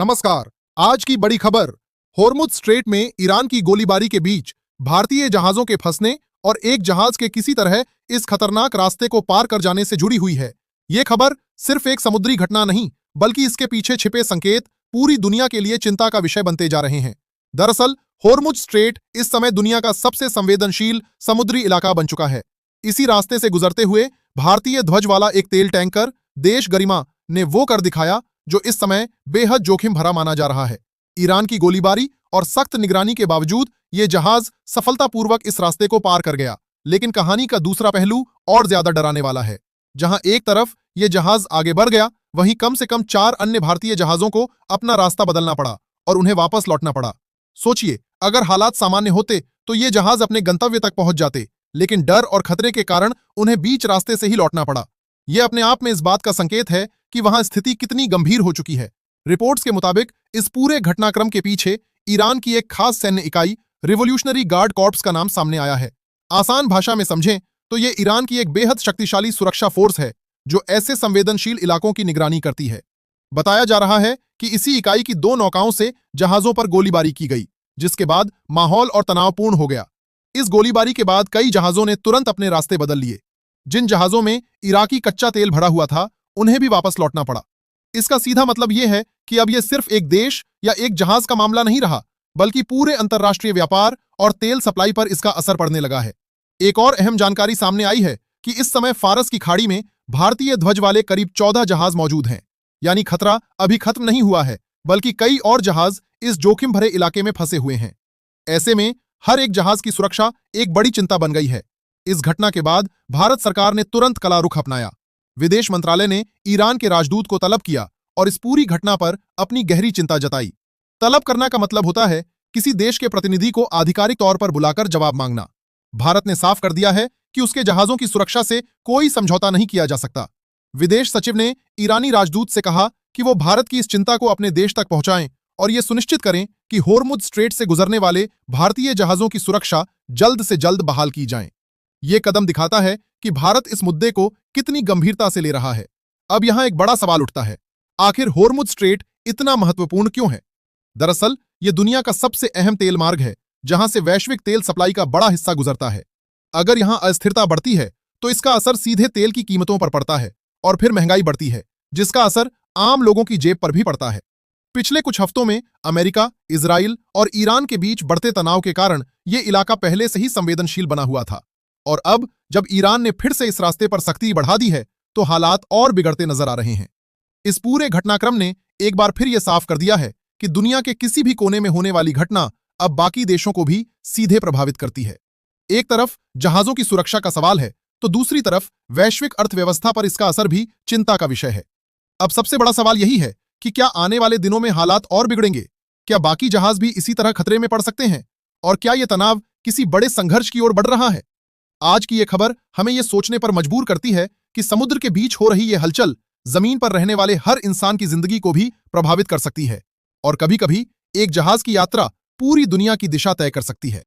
नमस्कार। आज की बड़ी खबर, होर्मुज स्ट्रेट में ईरान की गोलीबारी के बीच भारतीय जहाजों के फंसने और एक जहाज के किसी तरह इस खतरनाक रास्ते को पार कर जाने से जुड़ी हुई है। ये खबर सिर्फ एक समुद्री घटना नहीं, बल्कि इसके पीछे छिपे संकेत पूरी दुनिया के लिए चिंता का विषय बनते जा रहे हैं। दरअसल होर्मुज स्ट्रेट इस समय दुनिया का सबसे संवेदनशील समुद्री इलाका बन चुका है। इसी रास्ते से गुजरते हुए भारतीय ध्वज वाला एक तेल टैंकर देश गरिमा ने वो कर दिखाया जो इस समय बेहद जोखिम भरा माना जा रहा है। ईरान की गोलीबारी और सख्त निगरानी के बावजूद ये जहाज सफलतापूर्वक इस रास्ते को पार कर गया। लेकिन कहानी का दूसरा पहलू और ज्यादा डराने वाला है। जहां एक तरफ ये जहाज आगे बढ़ गया, वहीं कम से कम 4 अन्य भारतीय जहाजों को अपना रास्ता बदलना पड़ा और उन्हें वापस लौटना पड़ा। सोचिए, अगर हालात सामान्य होते तो ये जहाज अपने गंतव्य तक पहुंच जाते, लेकिन डर और खतरे के कारण उन्हें बीच रास्ते से ही लौटना पड़ा। यह अपने आप में इस बात का संकेत है कि वहां स्थिति कितनी गंभीर हो चुकी है। रिपोर्ट्स के मुताबिक इस पूरे घटनाक्रम के पीछे ईरान की एक खास सैन्य इकाई रिवोल्यूशनरी गार्ड कॉर्प्स का नाम सामने आया है। आसान भाषा में समझें तो ये ईरान की एक बेहद शक्तिशाली सुरक्षा फोर्स है जो ऐसे संवेदनशील इलाकों की निगरानी करती है। बताया जा रहा है कि इसी इकाई की 2 नौकाओं से जहाजों पर गोलीबारी की गई, जिसके बाद माहौल और तनावपूर्ण हो गया। इस गोलीबारी के बाद कई जहाजों ने तुरंत अपने रास्ते बदल लिए। जिन जहाजों में इराकी कच्चा तेल भरा हुआ था, उन्हें भी वापस लौटना पड़ा। इसका सीधा मतलब यह है कि अब यह सिर्फ एक देश या एक जहाज का मामला नहीं रहा, बल्कि पूरे अंतर्राष्ट्रीय व्यापार और तेल सप्लाई पर इसका असर पड़ने लगा है। एक और अहम जानकारी सामने आई है कि इस समय फारस की खाड़ी में भारतीय ध्वज वाले करीब 14 जहाज मौजूद हैं। यानी खतरा अभी खत्म नहीं हुआ है, बल्कि कई और जहाज इस जोखिम भरे इलाके में फंसे हुए हैं। ऐसे में हर एक जहाज की सुरक्षा एक बड़ी चिंता बन गई है। इस घटना के बाद भारत सरकार ने तुरंत कड़ा रुख अपनाया। विदेश मंत्रालय ने ईरान के राजदूत को तलब किया और इस पूरी घटना पर अपनी गहरी चिंता जताई। तलब करना का मतलब होता है किसी देश के प्रतिनिधि को आधिकारिक तौर पर बुलाकर जवाब मांगना। भारत ने साफ कर दिया है कि उसके जहाजों की सुरक्षा से कोई समझौता नहीं किया जा सकता। विदेश सचिव ने ईरानी राजदूत से कहा कि वो भारत की इस चिंता को अपने देश तक पहुंचाएं और ये सुनिश्चित करें कि होर्मुज स्ट्रेट से गुजरने वाले भारतीय जहाजों की सुरक्षा जल्द से जल्द बहाल की जाए। ये कदम दिखाता है कि भारत इस मुद्दे को कितनी गंभीरता से ले रहा है। अब यहां एक बड़ा सवाल उठता है, आखिर होर्मुज स्ट्रेट इतना महत्वपूर्ण क्यों है? दरअसल यह दुनिया का सबसे अहम तेल मार्ग है, जहां से वैश्विक तेल सप्लाई का बड़ा हिस्सा गुजरता है। अगर यहां अस्थिरता बढ़ती है तो इसका असर सीधे तेल की कीमतों पर पड़ता है और फिर महंगाई बढ़ती है, जिसका असर आम लोगों की जेब पर भी पड़ता है। पिछले कुछ हफ्तों में अमेरिका, इजराइल और ईरान के बीच बढ़ते तनाव के कारण यह इलाका पहले से ही संवेदनशील बना हुआ था, और अब जब ईरान ने फिर से इस रास्ते पर सख्ती बढ़ा दी है तो हालात और बिगड़ते नजर आ रहे हैं। इस पूरे घटनाक्रम ने एक बार फिर यह साफ कर दिया है कि दुनिया के किसी भी कोने में होने वाली घटना अब बाकी देशों को भी सीधे प्रभावित करती है। एक तरफ जहाजों की सुरक्षा का सवाल है, तो दूसरी तरफ वैश्विक अर्थव्यवस्था पर इसका असर भी चिंता का विषय है। अब सबसे बड़ा सवाल यही है कि क्या आने वाले दिनों में हालात और बिगड़ेंगे? क्या बाकी जहाज भी इसी तरह खतरे में पड़ सकते हैं? और क्या यह तनाव किसी बड़े संघर्ष की ओर बढ़ रहा है? आज की यह खबर हमें यह सोचने पर मजबूर करती है कि समुद्र के बीच हो रही यह हलचल जमीन पर रहने वाले हर इंसान की जिंदगी को भी प्रभावित कर सकती है, और कभी-कभी एक जहाज की यात्रा पूरी दुनिया की दिशा तय कर सकती है।